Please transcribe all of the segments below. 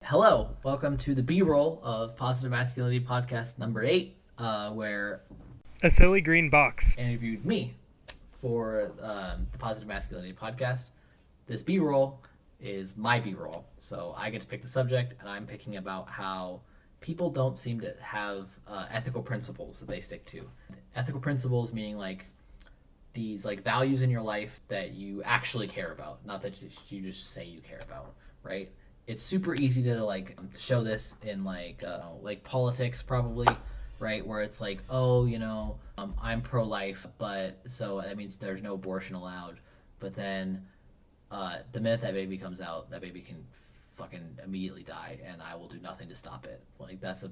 Hello, welcome to the B-roll of Positive Masculinity Podcast number 8, where A silly green box. interviewed me for the Positive Masculinity Podcast. This B-roll is my B-roll, so I get to pick the subject, and I'm picking about how people don't seem to have ethical principles that they stick to. Ethical principles meaning like these like values in your life that you actually care about, not that you just say you care about, right? It's super easy to like show this in like politics probably, right? Where it's like, oh, I'm pro-life, but so that means there's no abortion allowed. But then the minute that baby comes out, that baby can fucking immediately die, and I will do nothing to stop it. Like that's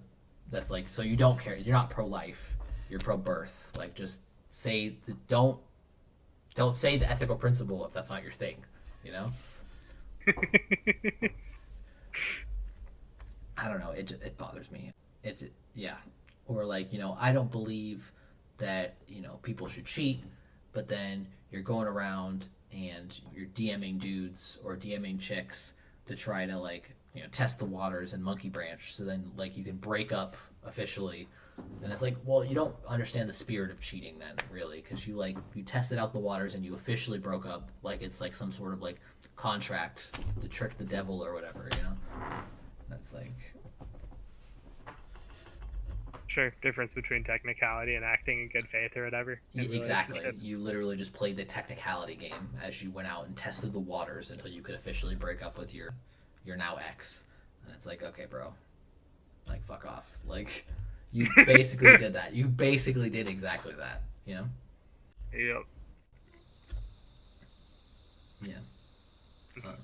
like, so you don't care. You're not pro-life. You're pro-birth. Like just say don't say the ethical principle if that's not your thing, you know. I don't know. It bothers me. Yeah. Or like, I don't believe that people should cheat, but then you're going around and you're DMing dudes or DMing chicks to try to like test the waters in Monkey Branch, so then like you can break up officially. And it's like, well, you don't understand the spirit of cheating then, really, because you tested out the waters and you officially broke up, like it's like some sort of like contract to trick the devil or whatever. That's like, Sure, difference between technicality and acting in good faith or whatever. exactly. You literally just played the technicality game as you went out and tested the waters until you could officially break up with your now ex. And it's like, okay, bro, like fuck off. Like you basically did that. You basically did exactly that. Yep. Yeah.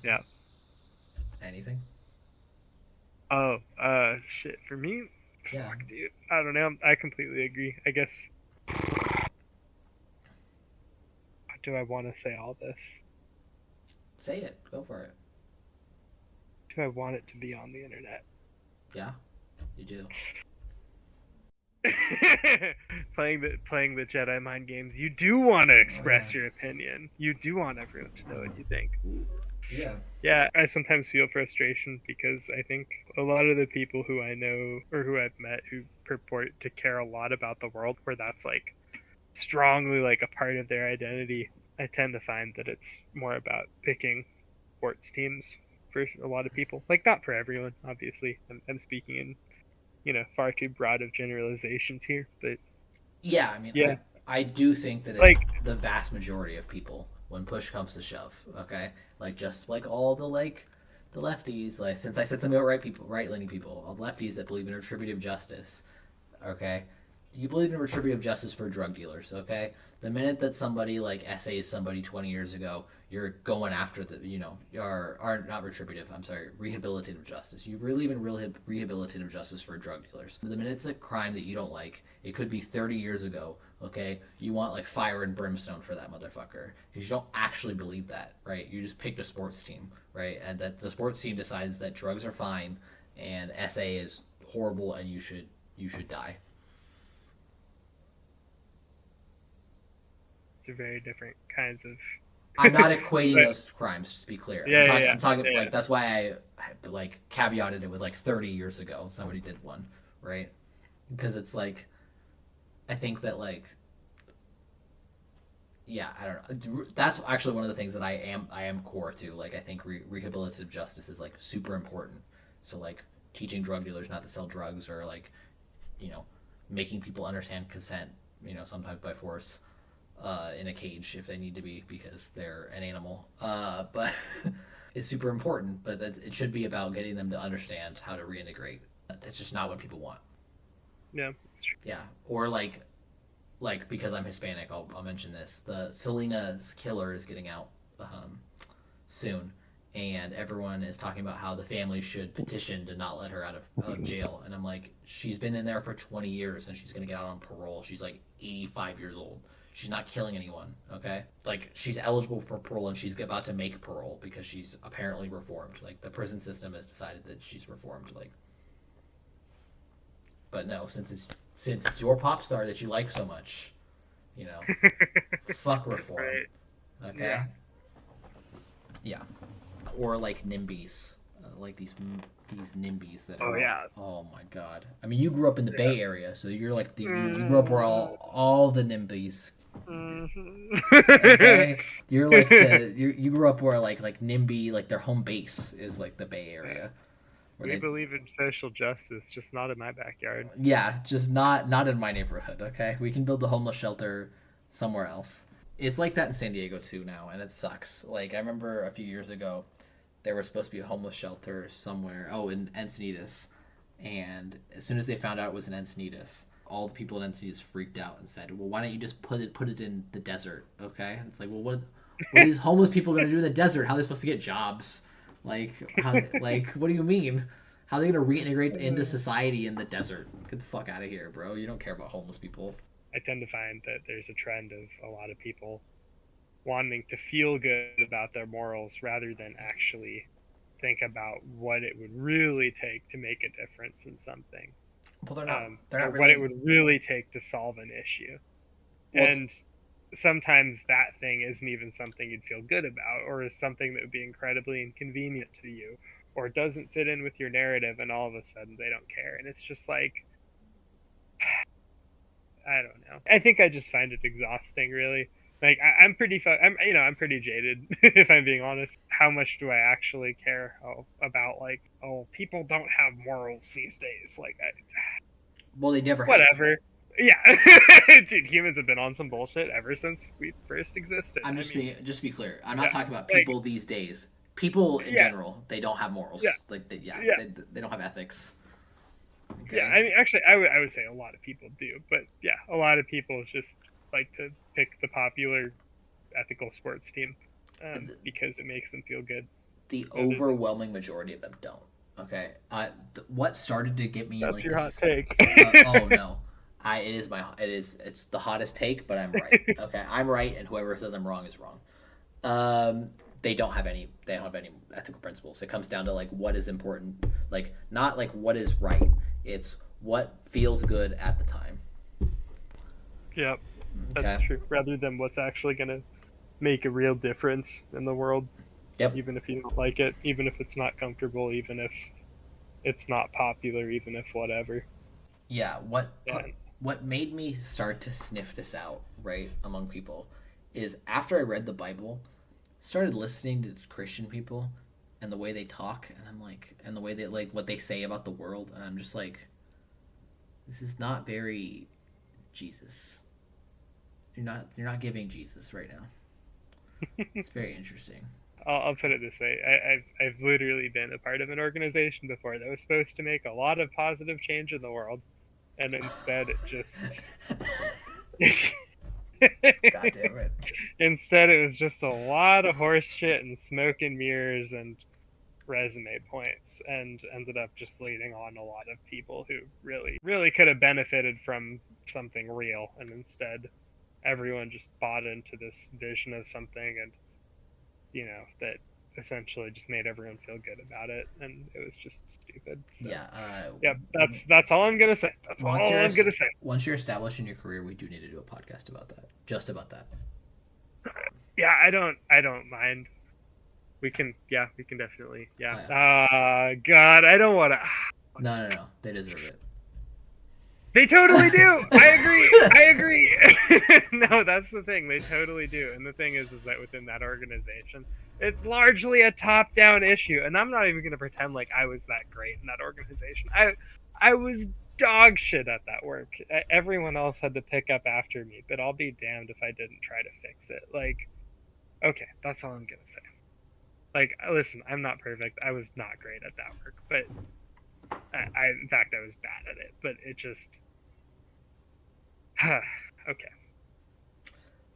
Yeah. Anything? Oh, shit. For me, Yeah. fuck, dude. I don't know. I completely agree. I guess. Do I want to say all this? Say it. Go for it. Do I want it to be on the internet? Yeah, you do. playing the Jedi mind games, you do want to express your opinion. You do want everyone to know what you think. Yeah. Yeah, I sometimes feel frustration because I think a lot of the people who I know or who I've met who purport to care a lot about the world, where that's like strongly like a part of their identity, I tend to find that it's more about picking sports teams for a lot of people. Like, not for everyone, obviously. I'm speaking in far too broad of generalizations here, but Yeah, I mean, yeah, I do think that it's like the vast majority of people when push comes to shove. Okay, like just like all the lefties. Like since I said something about right leaning people, all the lefties that believe in retributive justice. Okay, you believe in retributive justice for drug dealers. Okay, the minute that somebody like essays somebody 20 years ago, you're going after are not retributive. I'm sorry, rehabilitative justice. You believe in rehabilitative justice for drug dealers. The minute it's a crime that you don't like, it could be 30 years ago. Okay, you want like fire and brimstone for that motherfucker because you don't actually believe that, right? You just picked a sports team, right? And that the sports team decides that drugs are fine and SA is horrible and you should die. they're very different kinds of. I'm not equating Right. those crimes, just to be clear. Yeah. I'm talking Yeah. like that's why I like caveated it with like 30 years ago somebody did one, right? Because it's like I think that like yeah, I don't know. That's actually one of the things that I am core to. Like I think rehabilitative justice is like super important. So like teaching drug dealers not to sell drugs or like you know making people understand consent, sometimes by force in a cage if they need to be because they're an animal. But it's super important. But it should be about getting them to understand how to reintegrate. That's just not what people want. Yeah, it's true. Yeah, or like because I'm Hispanic, I'll mention this. The Selena's Killer is getting out soon, and everyone is talking about how the family should petition to not let her out of jail. And I'm like, she's been in there for 20 years and she's gonna get out on parole. She's like 85 years old. She's not killing anyone, okay? Like she's eligible for parole and she's about to make parole because she's apparently reformed. Like the prison system has decided that she's reformed. Like, but no, since it's your pop star that you like so much, fuck reform. Right. Okay. Yeah. Or like NIMBYs, like these these NIMBYs that Oh are yeah. oh my god. I mean, you grew up in the Yeah. Bay Area, so you're like you grew up where Mhm. all the NIMBYs. Mhm. Okay, you're like you grew up where like NIMBY, like their home base is like the Bay Yeah. Area, where We they believe in social justice, just not in my backyard. yeah, just not in my neighborhood. Okay, we can build a homeless shelter somewhere else. It's like that in San Diego too now, and it sucks. Like I remember a few years ago, there was supposed to be a homeless shelter somewhere. Oh, in Encinitas, and as soon as they found out it was in Encinitas, all the people in Encinitas freaked out and said, "Well, why don't you just put it in the desert?" Okay, and it's like, well, what are these homeless people going to do in the desert? How are they supposed to get jobs? What do you mean? How are they going to reintegrate into society in the desert? Get the fuck out of here, bro. You don't care about homeless people. I tend to find that there's a trend of a lot of people wanting to feel good about their morals rather than actually think about what it would really take to make a difference in something, Well, they're or not what it really. would really take to solve an issue. Well, And sometimes that thing isn't even something you'd feel good about, or is something that would be incredibly inconvenient to you, or doesn't fit in with your narrative, and all of a sudden they don't care. And it's just like, I don't know. I think I just find it exhausting, really. Like I'm pretty, I'm pretty jaded, if I'm being honest. How much do I actually care about like, oh, people don't have morals these days? Like, well, they never have. whatever. Yeah, dude, humans have been on some bullshit ever since we first existed. I'm I mean, just to be clear. I'm not yeah, talking about like, people these days. People in yeah, general, they don't have yeah, morals. Like, yeah, they don't have ethics. yeah. Okay. I mean, actually, I would say a lot of people do, but yeah, a lot of people just like to pick the popular ethical sports team, because it makes them feel good. The Rather than overwhelming majority of them don't. Okay. What started to get me that's like your hot this? take. Oh no. It's the hottest take, but I'm right. Okay, I'm right, and whoever says I'm wrong is wrong. Um, they don't have any ethical principles. It comes down to like what is important, like not like what is right. It's what feels good at the time. Yep, that's Okay. true. Rather than what's actually gonna make a real difference in the world, Yep. even if you don't like it, even if it's not comfortable, even if it's not popular, even if whatever. Yeah. Yeah, What made me start to sniff this out, right, among people, is after I read the Bible, started listening to Christian people and the way they talk, and I'm like, and the way they like what they say about the world, and I'm just like, this is not very Jesus. You're not giving Jesus right now. It's very interesting. I'll put it this way: I've literally been a part of an organization before that was supposed to make a lot of positive change in the world, and instead it just God damn it. instead it was just a lot of horse shit and smoke and mirrors and resume points, and ended up just leading on a lot of people who really could have benefited from something real, and instead everyone just bought into this vision of something, and that essentially just made everyone feel good about it, and it was just stupid. So Yeah. yeah, that's all I'm gonna say. That's all Once I'm gonna say. once you're established in your career, we do need to do a podcast about that. Just about that. Yeah, I don't mind. We can definitely, yeah. Yeah. God, I don't want to. No. They deserve it. They totally do. I agree. I agree. No, that's the thing. They totally do. And the thing is that within that organization, it's largely a top-down issue. And I'm not even going to pretend like I was that great in that organization. I was dog shit at that work. Everyone else had to pick up after me, but I'll be damned if I didn't try to fix it. Like, okay, that's all I'm going to say. Like, listen, I'm not perfect. I was not great at that work, but in fact, I was bad at it. But it just okay.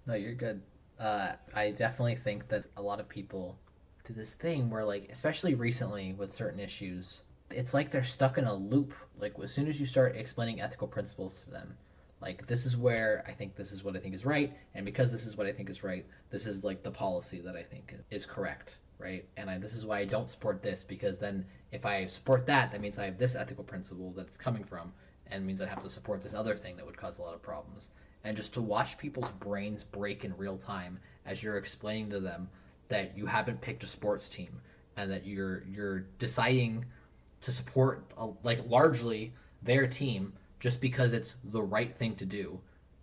No, you're good. I definitely think that a lot of people do this thing where, like, especially recently with certain issues, it's like they're stuck in a loop. Like, as soon as you start explaining ethical principles to them, like, this is where I think this is what I think is right, and because this is what I think is right, this is like the policy that I think is correct, right? And this is why I don't support this, because then if I support that, that means I have this ethical principle that it's coming from, and means I have to support this other thing that would cause a lot of problems. And just to watch people's brains break in real time as you're explaining to them that you haven't picked a sports team and that you're deciding to support like largely their team just because it's the right thing to do,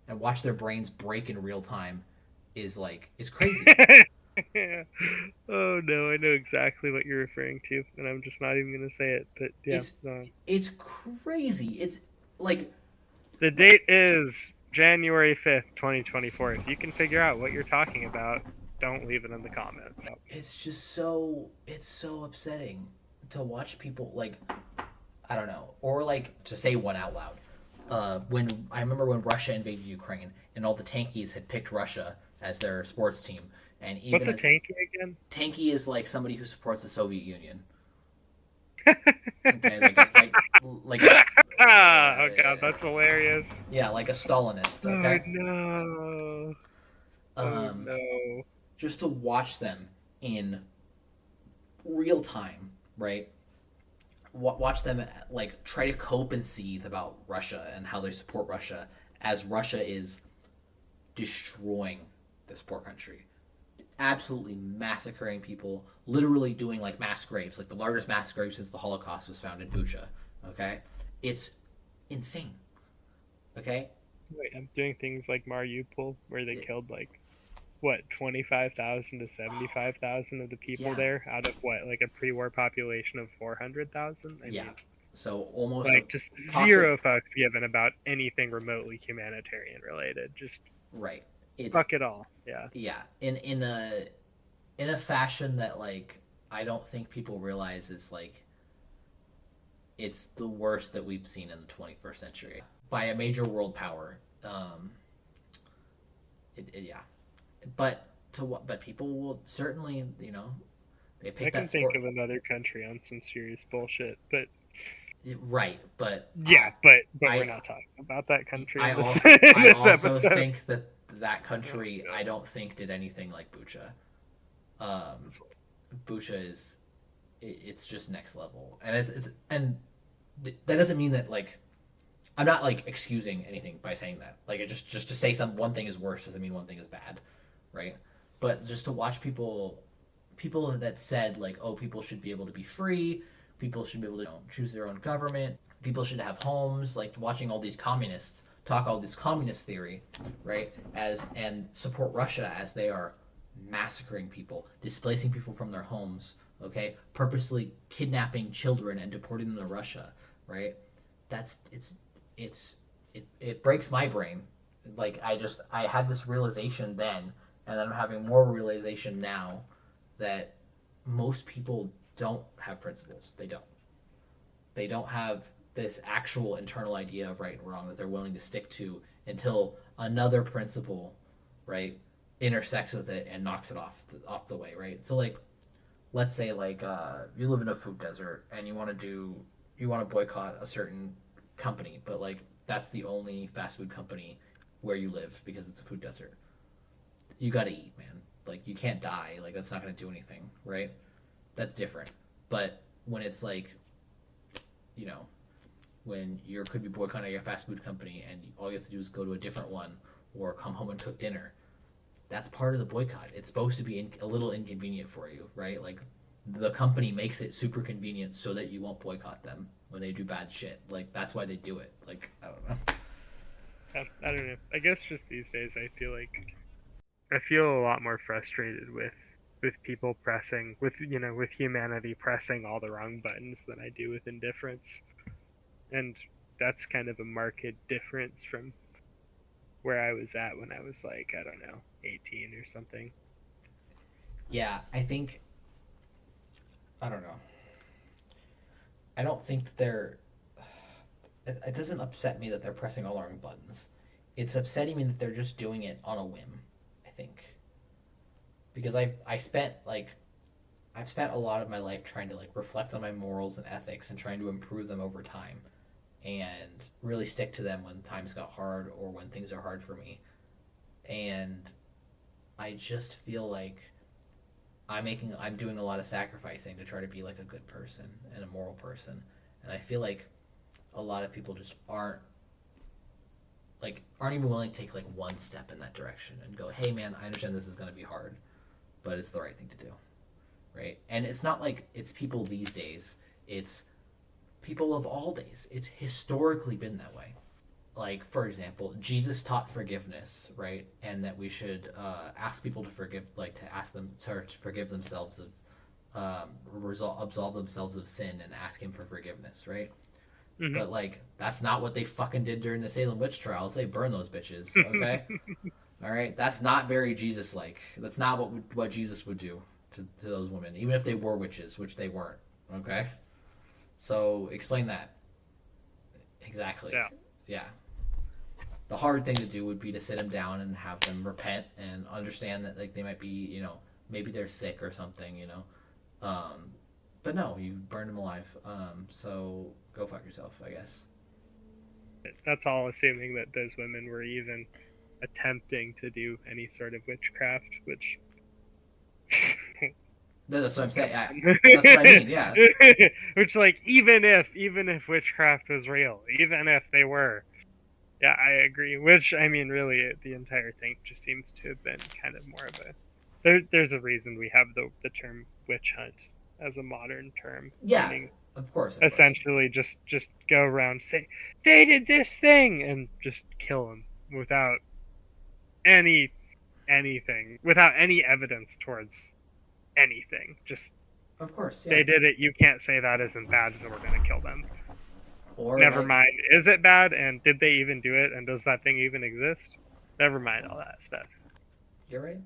and watch their brains break in real time is crazy. Oh no, I know exactly what you're referring to, and I'm just not even gonna say it. But yeah, It's no. it's crazy. It's like The date is January 5th, 2024. If you can figure out what you're talking about, don't leave it in the comments. it's so upsetting to watch people like I don't know, or like to say one out loud. When I remember when Russia invaded Ukraine and all the tankies had picked Russia as their sports team, and What's even a as tanky again? tanky is like somebody who supports the Soviet Union. Okay, like a Oh god, that's hilarious. yeah, like a Stalinist. Oh Okay, no. Oh um, no. just to watch them in real time, right? Watch them like try to cope and seethe about Russia and how they support Russia as Russia is destroying this poor country, absolutely massacring people, literally doing like mass graves, like the largest mass grave since the Holocaust was found in Bucha. Okay, it's insane. Okay, Wait, I'm doing things like Mariupol, where they it, killed like what 25,000 to 75,000 of the people yeah, there out of what like a pre-war population of 400,000. I yeah. mean, So almost a like just possible zero fucks given about anything remotely humanitarian related. Just right. It's fuck it all. Yeah. yeah, in a fashion that like I don't think people realize is like it's the worst that we've seen in the 21st century by a major world power. Yeah, but but people will certainly they I pick can that think sport of another country on some serious bullshit, but right. But yeah, but we're I not talking about that country I in this also in I this also episode. think that that Oh country I god. don't think did anything like Bucha. Um, Bucha is it's just next level, and it's and that doesn't mean that like I'm not like excusing anything by saying that. Like it just to say one thing is worse doesn't mean one thing is bad, right? But just to watch people that said like oh people should be able to be free, people should be able to choose their own government, people should have homes, like watching all these communists talk all this communist theory, right? As and support Russia as they are massacring people, displacing people from their homes, okay, purposely kidnapping children and deporting them to Russia, right? That's it's it breaks my brain. Like I had this realization then, and I'm having more realization now that most people don't have principles. They don't have this actual internal idea of right and wrong that they're willing to stick to until another principle, right, intersects with it and knocks it off the way, right? So like let's say like you live in a food desert and you want to boycott a certain company, but like that's the only fast food company where you live because it's a food desert. You got to eat, man. Like you can't die. Like that's not going to do anything, right? That's different. But when it's like, you know, when you could be boycotting a fast food company and all you have to do is go to a different one or come home and cook dinner, that's part of the boycott. It's supposed to be a little inconvenient for you, right? Like the company makes it super convenient so that you won't boycott them when they do bad shit. Like that's why they do it. Like I don't know. I don't know. I guess just these days I feel a lot more frustrated with people pressing with with humanity pressing all the wrong buttons than I do with indifference. And that's kind of a marked difference from where I was at when I was like, I don't know, 18 or something. Yeah, I think I don't know. I don't think that they're. It doesn't upset me that they're pressing all the wrong buttons. It's upsetting me that they're just doing it on a whim. I think because I spent like I've spent a lot of my life trying to like reflect on my morals and ethics and trying to improve them over time and really stick to them when times got hard or when things are hard for me. And I just feel like I'm doing a lot of sacrificing to try to be like a good person and a moral person. And I feel like a lot of people just aren't even willing to take like one step in that direction and go, "Hey man, I understand this is going to be hard, but it's the right thing to do." Right? And it's not like it's people these days. It's people of all days. It's historically been that way. Like, for example, Jesus taught forgiveness, right? And that we should ask people to forgive, like to ask them to forgive themselves of, absolve themselves of sin and ask him for forgiveness, right? Hmm. But like, that's not what they fucking did during the Salem witch trials. They burned those bitches, okay? All right, that's not very Jesus-like. That's not what Jesus would do to those women, even if they were witches, which they weren't. Okay, so explain that exactly. Yeah. Yeah, the hard thing to do would be to sit them down and have them repent and understand that like they might be, maybe they're sick or something, Um, but no, you burned them alive. So go fuck yourself, I guess. That's all assuming that those women were even attempting to do any sort of witchcraft, which That's what I'm saying. come That's what I on. mean. Yeah, Which, like, even if witchcraft was real, even if they were, yeah, I agree. Which, I mean, really, the entire thing just seems to have been kind of more of a. There's a reason we have the term witch hunt as a modern term, yeah, meaning of course, of course. essentially just go around say they did this thing and just kill them without any anything, without any evidence towards anything. Just Of course, yeah. they did it. You can't say that isn't bad, so we're gonna kill them. Or Never like, mind, is it bad? And did they even do it? And does that thing even exist? Never mind all that stuff. you're right.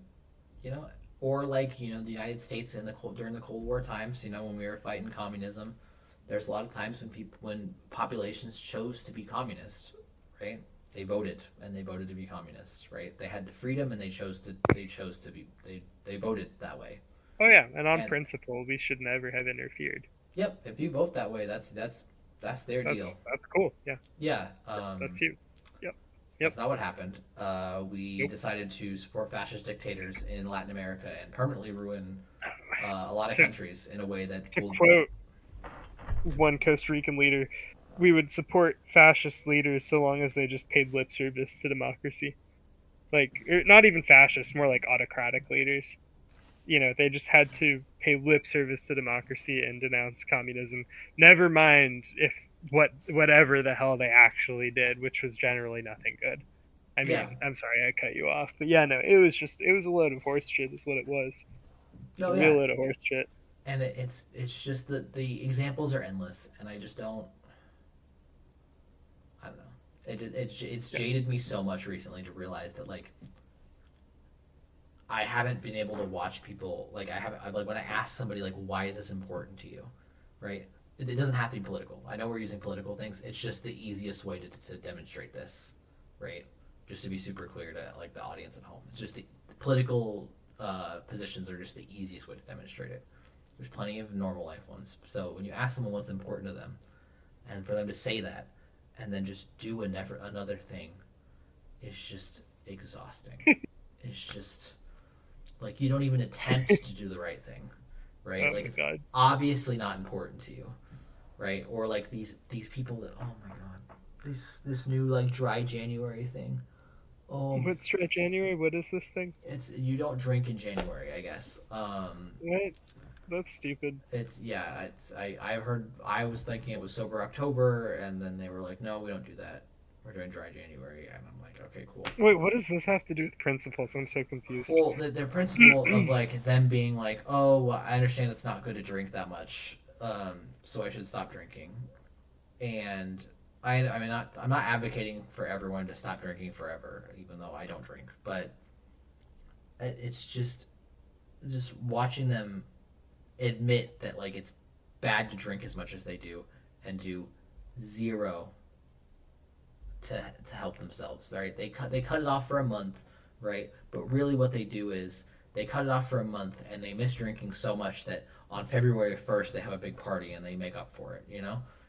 you know, or like the United States in the during the Cold War times, when we were fighting communism, there's a lot of times when populations chose to be communist, right? They voted and they voted to be communists, right? They had the freedom and they chose to be they voted that way. Oh yeah, and on And principle, we should never have interfered. yep, if you vote that way, that's their That's deal. that's cool. Yeah, Yeah, that's you. Yep, yep. that's not what happened. We Nope. decided to support fascist dictators in Latin America and permanently ruin a lot of To countries in a way that to will. quote one Costa Rican leader, we would support fascist leaders so long as they just paid lip service to democracy. Like, not even fascist, more like autocratic leaders. They just had to pay lip service to democracy and denounce communism. Never mind if whatever the hell they actually did, which was generally nothing good. I Yeah, mean, I'm sorry I cut you off, but yeah, no, it was a load of horse shit, is what it was. no, A real yeah, load of horse shit. and it's just that the examples are endless, and I just don't. I don't know. It's Yeah. jaded me so much recently to realize that like I haven't been able to watch people like I haven't like when I ask somebody like why is this important to you, right? It doesn't have to be political. I know we're using political things. It's just the easiest way to demonstrate this, right? Just to be super clear to like the audience at home, it's just the political positions are just the easiest way to demonstrate it. There's plenty of normal life ones. So when you ask someone what's important to them, and for them to say that, and then just do another thing, is just exhausting. It's just like you don't even attempt to do the right thing, right? Oh Like my it's god. obviously not important to you, right? Or like these people that oh my god, this new like dry January thing. Oh, What's Dry January? What is this thing? it's you don't drink in January, I guess. What? That's stupid. It's yeah, I heard I was thinking it was sober October, and then they were like, no, we don't do that. We're doing dry January, and I'm like, okay, cool. Wait, what does this have to do with principles? I'm so confused. Well, their principle of like them being like, oh, well, I understand it's not good to drink that much, so I should stop drinking. And I mean, I'm not advocating for everyone to stop drinking forever, even though I don't drink. But it's just watching them admit that like it's bad to drink as much as they do, and do zero to help themselves. Right? They cut it off for a month, right? But really, what they do is they cut it off for a month, and they miss drinking so much that on February 1st they have a big party and they make up for it.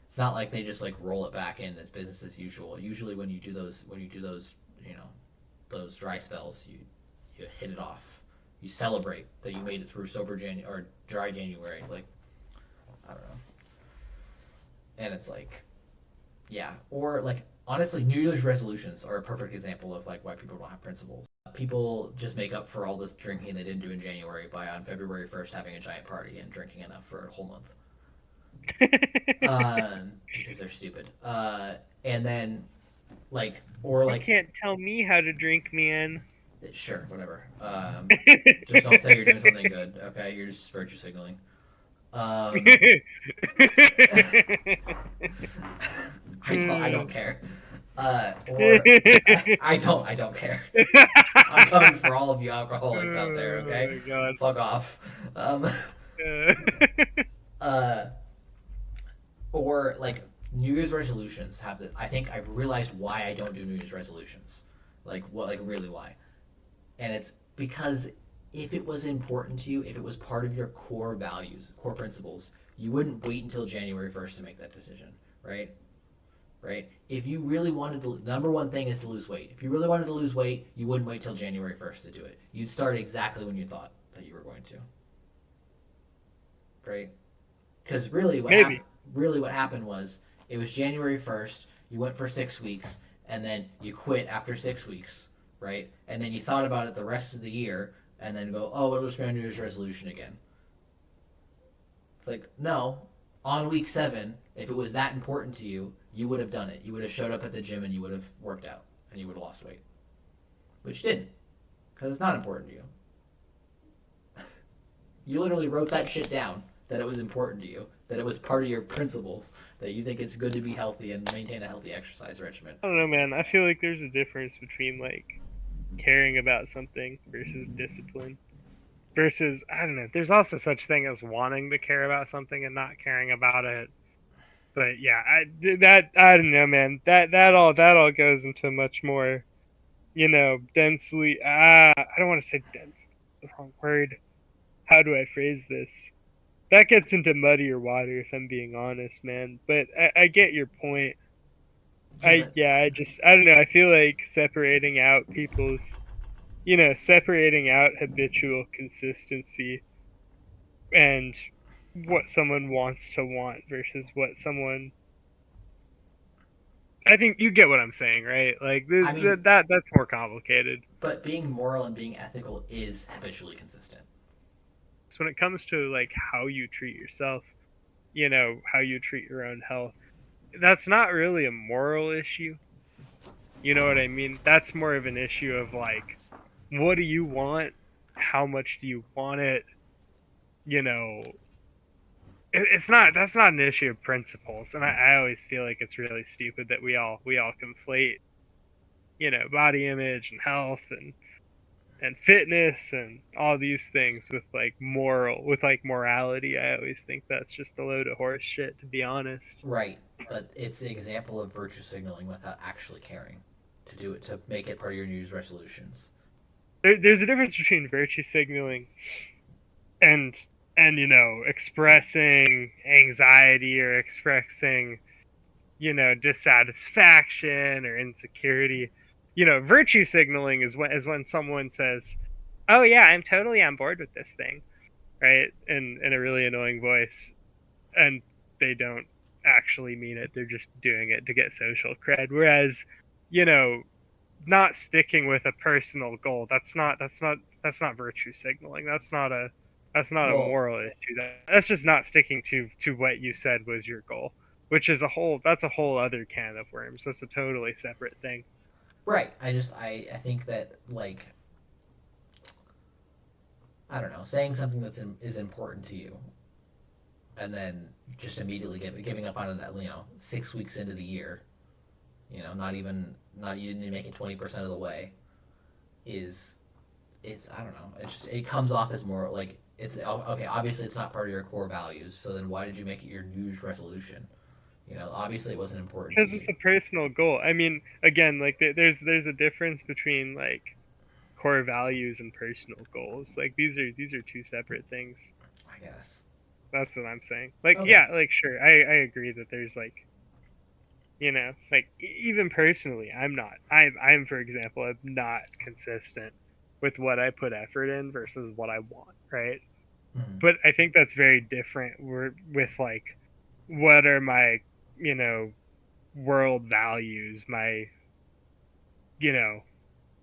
It's not like they just like roll it back in as business as usual. Usually, when you do those, those dry spells, you hit it off. You celebrate that you made it through sober January or dry January. Like I don't know, and it's like yeah, or like honestly, New Year's resolutions are a perfect example of like why people don't have principles. People just make up for all this drinking they didn't do in January by on February 1st having a giant party and drinking enough for a whole month. because they're stupid. And then like or You like can't tell me how to drink, man. sure, whatever. Just don't say you're doing something good. Okay, you're just virtue signaling. Um, I don't care. Or I don't care. I'm coming for all of you alcoholics out there. Oh Okay, my god. fuck off. Um, Uh, uh, or like New Year's resolutions have the. I think I've realized why I don't do New Year's resolutions. Like what? Like really why? And it's because if it was important to you, if it was part of your core values, core principles, you wouldn't wait until January 1st to make that decision, right? Right? If you really wanted to, the number one thing is to lose weight. If you really wanted to lose weight, you wouldn't wait till January 1st to do it. You'd start exactly when you thought that you were going to, right? Because Maybe. really what happened was it was January 1st, you went for 6 weeks, and then you quit after 6 weeks, right? And then you thought about it the rest of the year, and then go, oh, we're just going to New Year's resolution again. It's like, no, on week 7, if it was that important to you, you would have done it. You would have showed up at the gym and you would have worked out and you would have lost weight. But you didn't, because it's not important to you. You literally wrote that shit down that it was important to you, that it was part of your principles, that you think it's good to be healthy and maintain a healthy exercise regimen. I don't know, man. I feel like there's a difference between like caring about something versus discipline. Versus, I don't know. There's also such thing as wanting to care about something and not caring about it. But yeah, I don't know, man. That all goes into much more, densely. I don't want to say dense. The wrong word. How do I phrase this? That gets into muddier water, if I'm being honest, man. But I get your point. Yeah, but I don't know. I feel like separating out habitual consistency and what someone wants to want versus what someone. I think you get what I'm saying, right? Like I mean, that's more complicated. but being moral and being ethical is habitually consistent. So when it comes to like how you treat yourself, how you treat your own health, that's not really a moral issue. You know what I mean? That's more of an issue of like, what do you want? How much do you want it? You know, it's not that's not an issue of principles, and I always feel like it's really stupid that we all conflate body image and health and fitness and all these things with like morality. I always think that's just a load of horse shit, to be honest. Right, but it's the example of virtue signaling without actually caring to do it, to make it part of your New Year's resolutions. There's a difference between virtue signaling and expressing anxiety or expressing dissatisfaction or insecurity. Virtue signaling is when someone says, oh yeah, I'm totally on board with this thing, right, in a really annoying voice, and they don't actually mean it. They're just doing it to get social cred. Whereas you know not sticking with a personal goal, that's not virtue signaling. That's not a Well, moral issue. That's just not sticking to what you said was your goal, which is that's a whole other can of worms. That's a totally separate thing. right. I think that like I don't know, saying something is important to you, and then just immediately giving up on it. 6 weeks into the year, not you didn't even make it 20% of the way. Is it's I don't know. It comes off as more like it's okay. Obviously, it's not part of your core values. So then, why did you make it your New Year's resolution? Obviously, it wasn't important to Because you. it's a personal goal. I mean, again, like there's a difference between like core values and personal goals. Like these are two separate things. I guess. That's what I'm saying. Like, Okay. yeah, like sure, I agree that there's like like even personally, I'm for example, I'm not consistent with what I put effort in versus what I want, right? Mhm. But I think that's very different with like what are my you know world values, my you know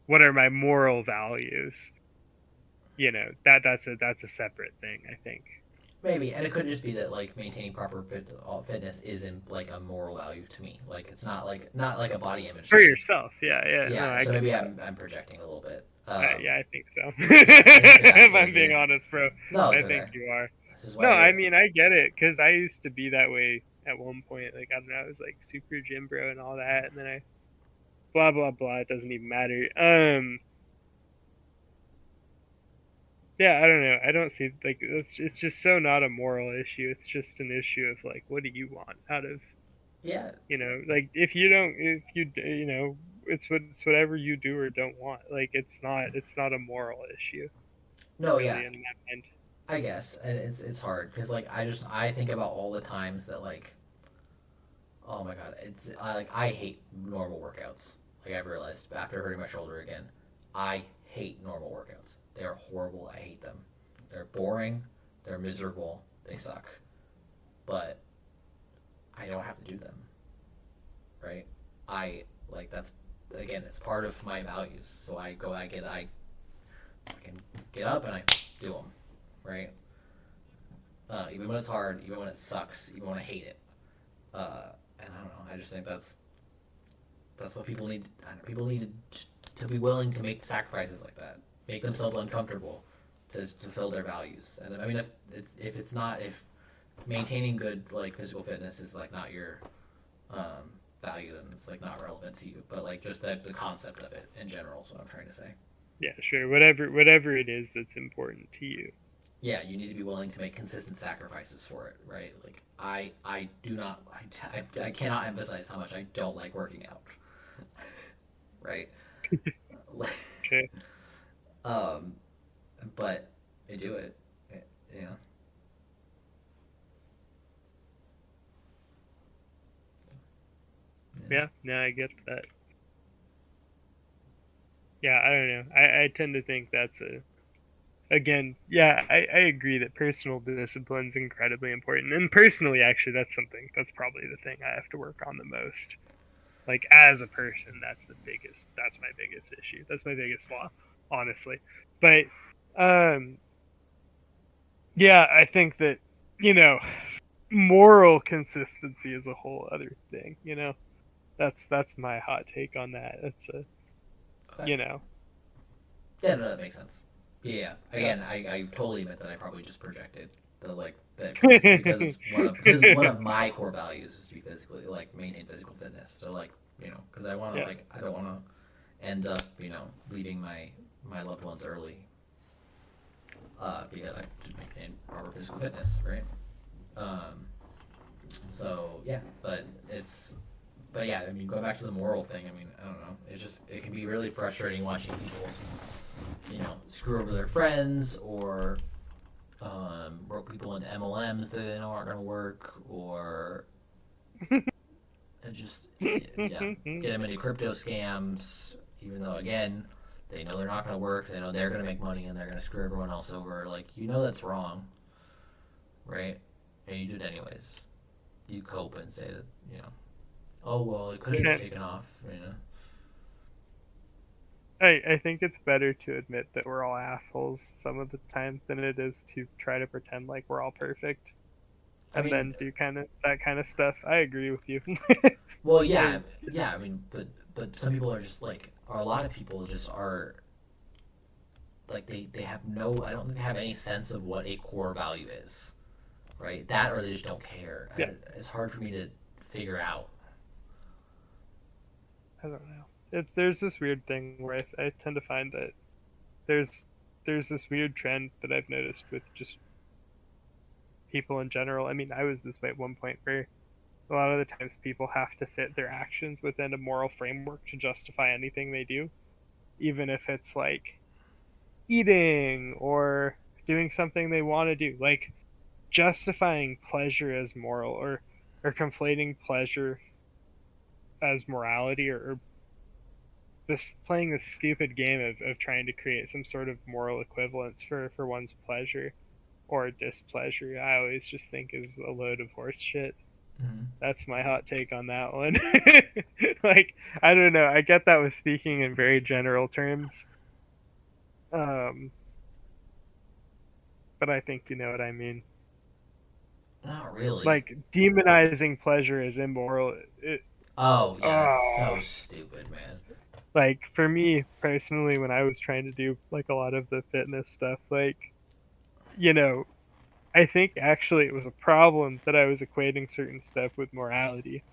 what are my moral values. That's a separate thing, I think. Maybe, and it could just be that like maintaining proper fitness isn't like a moral value to me. Like it's not like a body image For thing. yourself. Yeah, yeah. No, Yeah, I so get maybe that. I'm projecting a little bit. Yeah, I think so. Yeah, I If I'm being absolutely agree. honest, bro, No, I it's think okay. you are. This is No, why I mean I get it because I used to be that way at one point. Like I don't know, I was like super gym bro and all that, and then I blah blah blah. It doesn't even matter. Yeah, I don't know. I don't see like it's just so not a moral issue. It's just an issue of like, what do you want out of yeah. like if you don't if you it's whatever you do or don't want. Like it's not a moral issue No, yeah. really in my mind. I guess and it's hard because like I think about all the times that like oh my god I hate normal workouts. Like I've realized after hurting my shoulder again, I hate normal workouts. They are horrible. I hate them. They're boring. They're miserable. They suck. But I don't have to do them. Right? I like that's again it's part of my values. So I can get up and I do them. Right? Even when it's hard, even when it sucks, even when I hate it. And I don't know. I just think that's what people need. People need to be willing to make sacrifices like that, make themselves uncomfortable to fill their values. And I mean, if maintaining good like physical fitness is like not your value, then it's like not relevant to you. But like just the concept of it in general is what I'm trying to say. Yeah, sure. Whatever it is that's important to you. Yeah, you need to be willing to make consistent sacrifices for it, right? Like I do not I cannot emphasize how much I don't like working out, right? Okay. um, but I do it, you know. Yeah. Yeah, no, I get that. Yeah, I don't know. I tend to think that's a again, yeah, I agree that personal discipline is incredibly important. And personally, actually, that's probably the thing I have to work on the most. Like, as a person, that's my biggest issue. That's my biggest flaw, honestly. But, um, yeah, I think that, you know, moral consistency is a whole other thing. That's my hot take on that. It's a, Okay. you know, Yeah, no, that makes sense. Yeah. yeah. Again, I totally admit that I probably just projected the like that because it's one of my core values is to be physically like maintain physical fitness. So like because I want to Yeah. like I don't want to end up leaving my loved ones early because I should maintain proper physical fitness, right? Um, so yeah, but yeah, I mean, going back to the moral thing, I mean, I don't know. It can be really frustrating watching people, screw over their friends or rope people into MLMs that they know aren't going to work, or just yeah, get them into crypto scams, even though again they know they're not going to work. They know they're going to make money and they're going to screw everyone else over. Like that's wrong, right? And you do it anyways. You cope and say that oh well, it could have taken off. I think it's better to admit that we're all assholes some of the time than it is to try to pretend like we're all perfect I and mean, then do kind of that kind of stuff. I agree with you. well, yeah. I mean, but some people are just like, or a lot of people just are like they have no. I don't think they have any sense of what a core value is, right? That or they just don't care. Yeah, It's hard for me to figure out. I don't know. There's this weird thing where I tend to find that there's there's this weird trend that I've noticed with just people in general. I mean, I was this way at one point where a lot of the times people have to fit their actions within a moral framework to justify anything they do, even if it's like eating or doing something they want to do. Like justifying pleasure as moral or conflating pleasure as morality or this playing this stupid game of trying to create some sort of moral equivalence for one's pleasure or displeasure. I always just think is a load of horse shit. Mm-hmm. That's my hot take on that one. Like, I don't know. I get that was speaking in very general terms. Um, but I think you know what I mean. Not really. Like demonizing pleasure as immoral. Oh yeah, that's Oh, so stupid, man. like for me personally, when I was trying to do like a lot of the fitness stuff, like you know, I think actually it was a problem that I was equating certain stuff with morality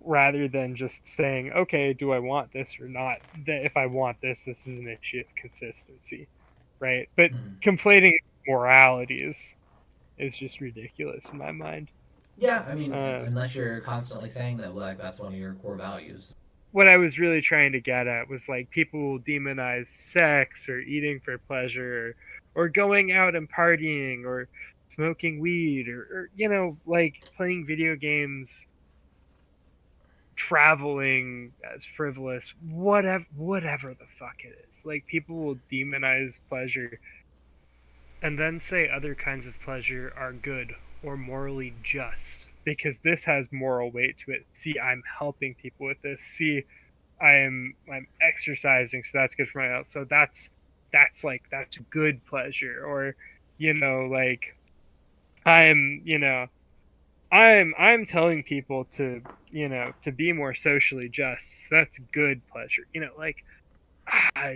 rather than just saying, okay, do I want this or not? That if I want this, this is an issue of consistency, right? But Mhm. conflating morality is just ridiculous in my mind. Yeah, I mean, Uh, unless you're constantly saying that, like that's one of your core values. what I was really trying to get at was like people will demonize sex or eating for pleasure or going out and partying or smoking weed or like playing video games, traveling as frivolous, whatever the fuck it is. Like people will demonize pleasure and then say other kinds of pleasure are good or morally just because this has moral weight to it. See, I'm helping people with this. See, I'm exercising, so that's good for my health. So that's good pleasure. Or like I'm I'm telling people to be more socially just. So that's good pleasure. Like ah,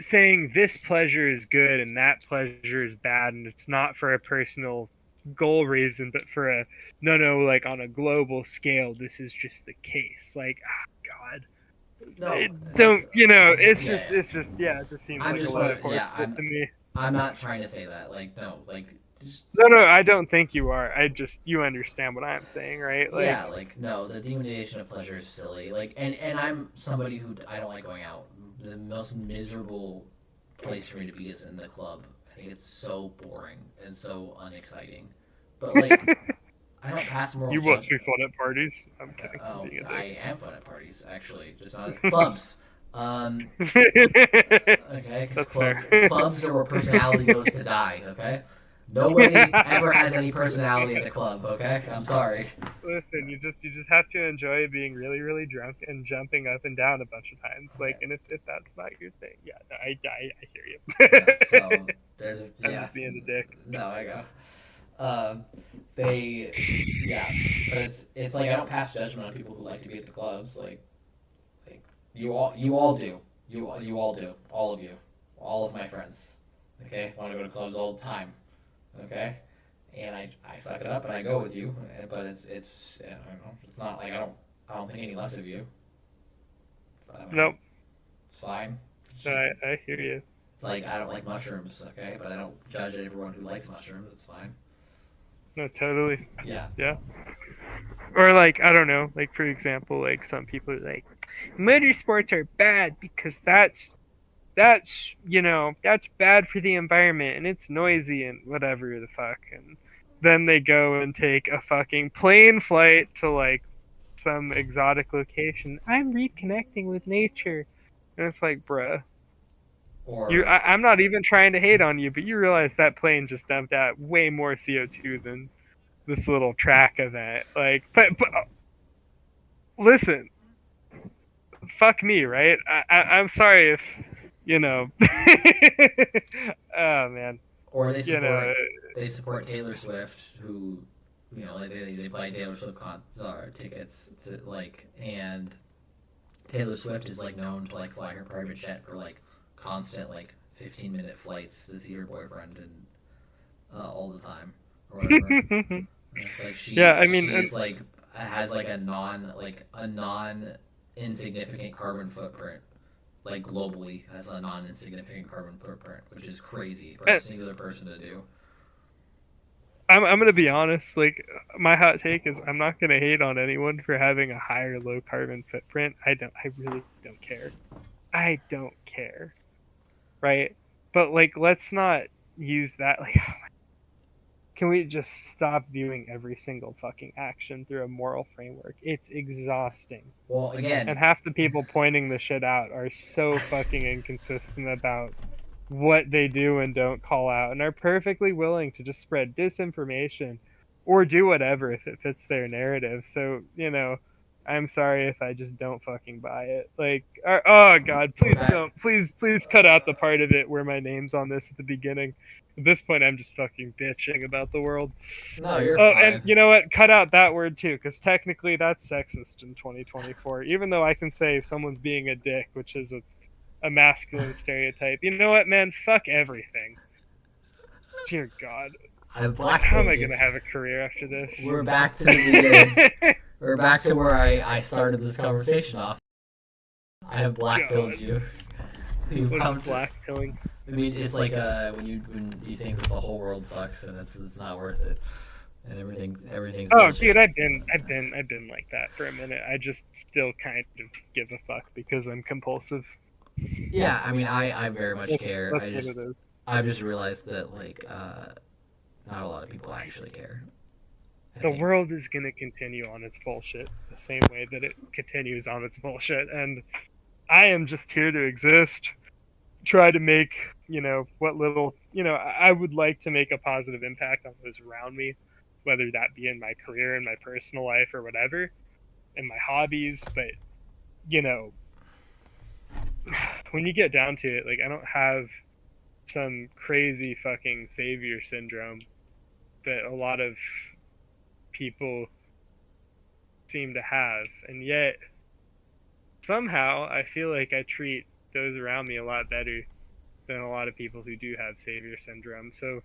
saying this pleasure is good and that pleasure is bad, and it's not for a personal goal reason, but for a no, like on a global scale, this is just the case. Like, God, No, don't that's it's yeah, just yeah. it just seems I'm like a just load of what horse yeah. shit to me. I'm not trying to say that. Like no, like just No, I don't think you are. I just you understand what I'm saying, right? Like, yeah, like no. The demonization of pleasure is silly. Like and I'm somebody who I don't like going out. The most miserable place for me to be is in the club. I think it's so boring and so unexciting. But like I don't pass moral you must judgment. be fun at parties. I'm kidding. I'm Oh, being a I dick. am fun at parties, actually, just not at clubs. Um, okay, because That's fair. clubs are where personality goes to die. Okay, nobody ever has any personality at the club. Okay, I'm sorry. Listen, you just have to enjoy being really really drunk and jumping up and down a bunch of times. Like, Okay, and if that's not your thing, yeah, no, I hear yeah. you. So there's I'm yeah. just being a dick. No, I go. Um, they yeah, but it's like I don't pass judgment on people who like to be at the clubs. Like you all do. You all do. All of you. All of my friends. Okay? Want to go to clubs all the time. Okay? And I suck it up and I go with you, but it's I don't know. It's not like I don't think any less of you. I don't know. Nope, It's fine. no, I hear you. It's like I don't like mushrooms, okay? But I don't judge everyone who likes mushrooms. It's fine. No, totally. Yeah. Yeah. Or like I don't know, like for example, like some people are like motorsports are bad because that's bad for the environment and it's noisy and whatever the fuck. And then they go and take a fucking plane flight to like some exotic location. I'm reconnecting with nature. And it's like, bruh, Or I'm not even trying to hate on you, but you realize that plane just dumped out way more CO2 than this little track event. Like, but listen, fuck me, right? I'm sorry if you know. Oh man, or you know. they support Taylor Swift, who like they buy Taylor Swift tickets to like, and Taylor Swift is like known to like fly her private jet for like constant like 15-minute flights to see her boyfriend and all the time or whatever. And it's like Yeah, she I mean, she's like has like a non insignificant carbon footprint, like globally has a non insignificant carbon footprint, which is crazy for a and singular person to do. I'm gonna be honest. Like, my hot take is I'm not gonna hate on anyone for having a higher low carbon footprint. I really don't care. I don't care, right? But like, let's not use that. Like, can we just stop viewing every single fucking action through a moral framework? It's exhausting. Well, again, And half the people pointing the shit out are so fucking inconsistent about what they do and don't call out and are perfectly willing to just spread disinformation or do whatever if it fits their narrative. So, I'm sorry if I just don't fucking buy it. Like, oh god, we're please back. don't. Please cut out the part of it where my name's on this at the beginning. At this point, I'm just fucking bitching about the world. No, you're Oh, and fine. you know what? Cut out that word too, because technically that's sexist in 2024. Even though I can say someone's being a dick, which is a masculine stereotype. You know what, man? Fuck everything. Dear God. I How am blackpilled I you. gonna have a careire after this? We're back to the beginning. We're back to where I started this conversation off. I have blackpilled God. you. We've What is come to. black pilling? I mean, it's like when you think that the whole world sucks and it's not worth it, and everything's Oh, bullshit. dude, I've been like that for a minute. I just still kind of give a fuck because I'm compulsive. Yeah, I mean, I very much care. That's what it is. I've just realized that like not a lot of people actually care. I The think. world is gonna continue on its bullshit the same way that it continues on its bullshit, and I am just here to exist. Try to make, what little, I would like to make a positive impact on those around me, whether that be in my career, in my personal life, or whatever, in my hobbies. But, you know, when you get down to it, like, I don't have some crazy fucking savior syndrome that a lot of people seem to have. And yet, somehow, I feel like I treat those around me a lot better than a lot of people who do have savior syndrome. So,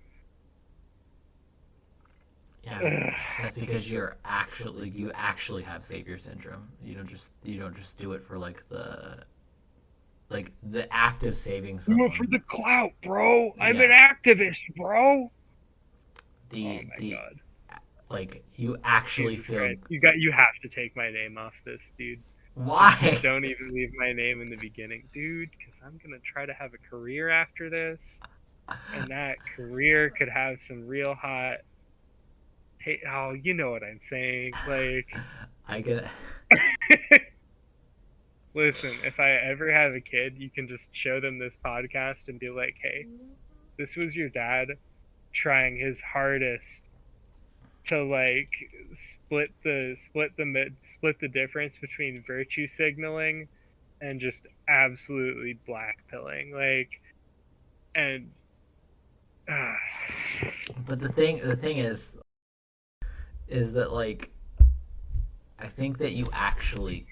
Yeah, but that's because you actually have savior syndrome. You don't just do it for the act of saving do it for someone. the clout, bro. I'm an Yeah, activist, bro. Oh the my the god. like you actually Jesus feel. Christ. You have to take my name off this, dude. Just Why? don't even leave my name in the beginning, dude, because I'm gonna try to have a career after this, and that career could have some real hot. Hey, oh, you know what I'm saying? Like, I get. listen, if I ever have a kid, you can just show them this podcast and be like, "Hey, this was your dad trying his hardest to like split the difference between virtue signaling and just absolutely blackpilling, like, and uh, But the thing is that like I think that you actually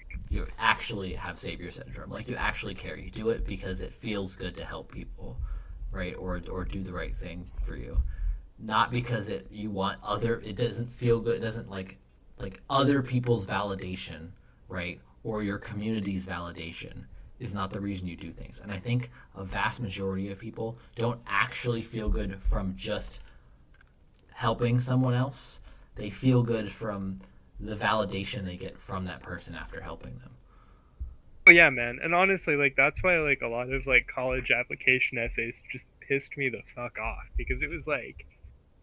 have savior syndrome. Like you actually care. You do it because it feels good to help people, right? Or do the right thing for you. Not because you want other. It doesn't feel good. It doesn't like other people's validation, right? Or your community's validation is not the reason you do things. And I think a vast majority of people don't actually feel good from just helping someone else. They feel good from the validation they get from that person after helping them. oh yeah, man. And honestly, like, that's why like a lot of like college application essays just pissed me the fuck off, because it was like,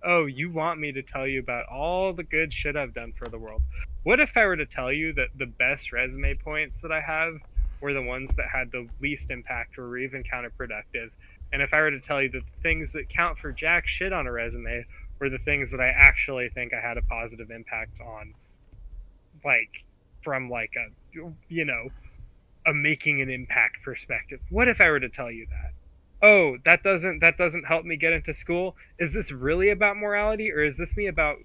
oh, you want me to tell you about all the good shit I've done for the world. What if I were to tell you that the best resume points that I have were the ones that had the least impact or were even counterproductive? And if I were to tell you that the things that count for jack shit on a resume were the things that I actually think I had a positive impact on, like, from like a making an impact perspective. What if I were to tell you that? Oh, that doesn't help me get into school. Is this really about morality, or is this about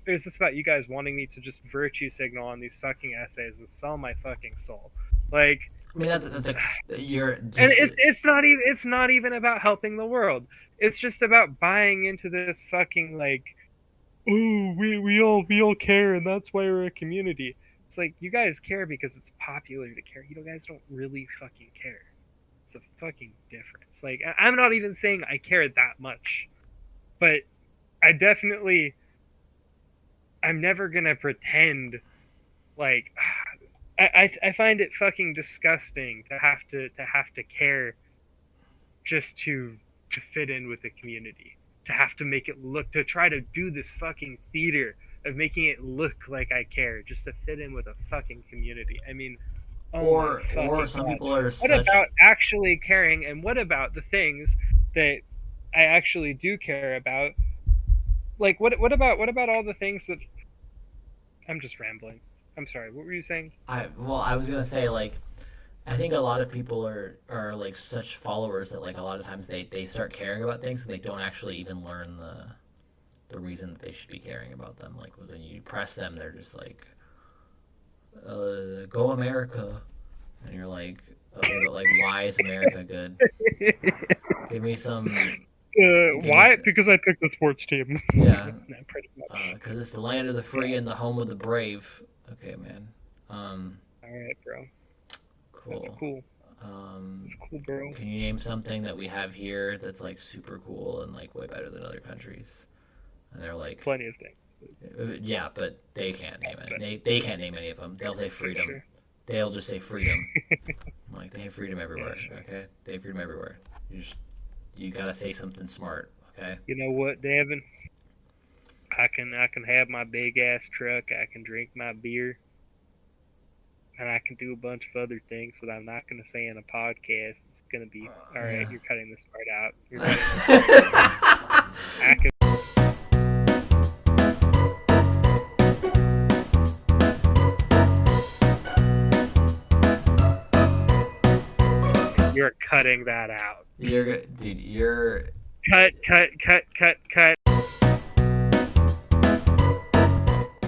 you guys wanting me to just virtue signal on these fucking essays and sell my fucking soul? Like, I mean, that's a you're and just it's not even about helping the world. It's just about buying into this fucking, like, oh, we all care, and that's why we're a community. It's like, you guys care because it's popular to care. You guys don't really fucking care. It's a fucking difference. Like, I'm not even saying I care that much, but I definitely, I'm never gonna pretend like, I find it fucking disgusting to have to care just to fit in with the community, to have to make it look, to try to do this fucking theater of making it look like I care just to fit in with a fucking community. I mean, oh my or fucking some god. people are What such. about actually caring, and what about the things that I actually do care about? Like, what about all the things that, I'm just rambling. I'm sorry. What were you saying? I well, I was gonna say like I think a lot of people are like such followers that like a lot of times they start caring about things and they don't actually even learn the reason that they should be caring about them. Like when you press them, they're just like, "Go America," and you're like, "Okay, but like, why is America good? Give me some." Why? Because I picked the sports team. Yeah, No, pretty much. because it's the land of the free and the home of the brave. Okay, man. All right, bro. That's Cool. cool. Um, That's cool, bro. can you name something that we have here that's like super cool and like way better than other countries? And they're like, Plenty of things. yeah, but they can't name it. But They can't name any of them. They'll say for freedom. sure. They'll just say freedom. I'm like, they have freedom everywhere. Yeah, sure. Okay, they have freedom everywhere. You gotta say something smart. Okay. You know what, Davan? I can have my big ass truck. I can drink my beer, and I can do a bunch of other things that I'm not going to say in a podcast. It's going to be all right. Yeah. You're cutting this part out. You're cutting this part out. I can. You're cutting that out. Dude. You're Cut.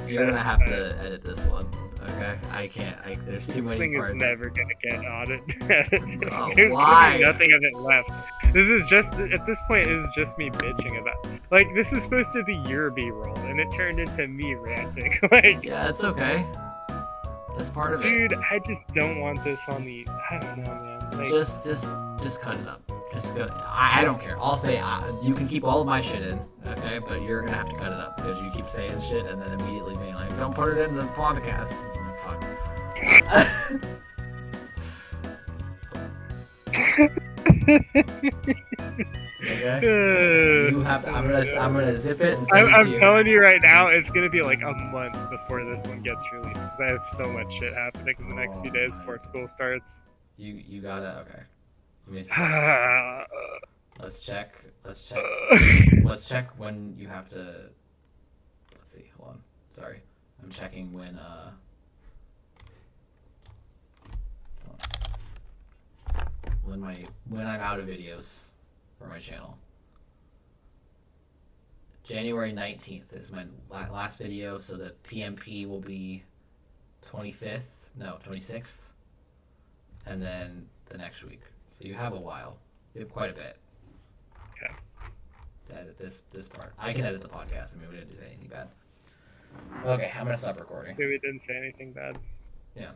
You're gonna have to edit this one. Okay, I can't. There's too many This thing parts. is never gonna get audited. Oh, There's why? gonna be nothing of it left. This is just at this point. This is just me bitching about. Like this is supposed to be your B-roll, and it turned into me ranting. Like, Yeah, it's okay. That's part of it. dude, I just don't want this on the. I don't know, man. Like, Just cut it up. Just go. I don't care. I'll say you can keep all of my shit in, okay? But you're gonna have to cut it up because you keep saying shit and then immediately being like, "Don't put it in the podcast." I'm like, fuck. Okay. You have to. I'm gonna zip it and send it to I'm you. telling you right now, it's gonna be like a month before this one gets released because I have so much shit happening in the next few days before school starts. You gotta. Okay. Let me see. Let's check. Let's check when you have to. Let's see. Hold on. Sorry, I'm checking when. When I'm out of videos for my channel. January 19th is my last video, so the PMP will be 25th. No, 26th, and then the next week. So you have a while. You have quite a bit. Okay. To edit this part. I can edit the podcast. I mean, we didn't do anything bad. Okay, I'm gonna stop recording. Maybe we didn't say anything bad. Yeah.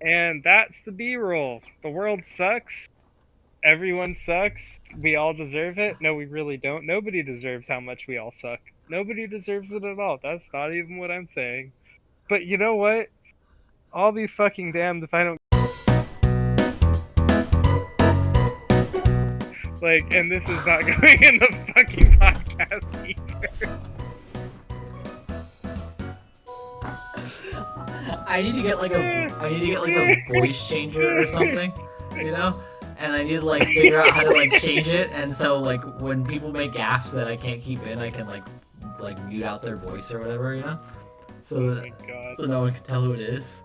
And that's the B-roll. The world sucks. Everyone sucks. We all deserve it. No, we really don't. Nobody deserves how much we all suck. Nobody deserves it at all. That's not even what I'm saying. But you know what? I'll be fucking damned if I don't. Like, and this is not going in the fucking podcast either. I need to get like a voice changer or something, you know? And I need to like figure out how to like change it, and so like when people make gaffes that I can't keep in, I can like mute out their voice or whatever, you know? So Oh that, my god. so no one can tell who it is.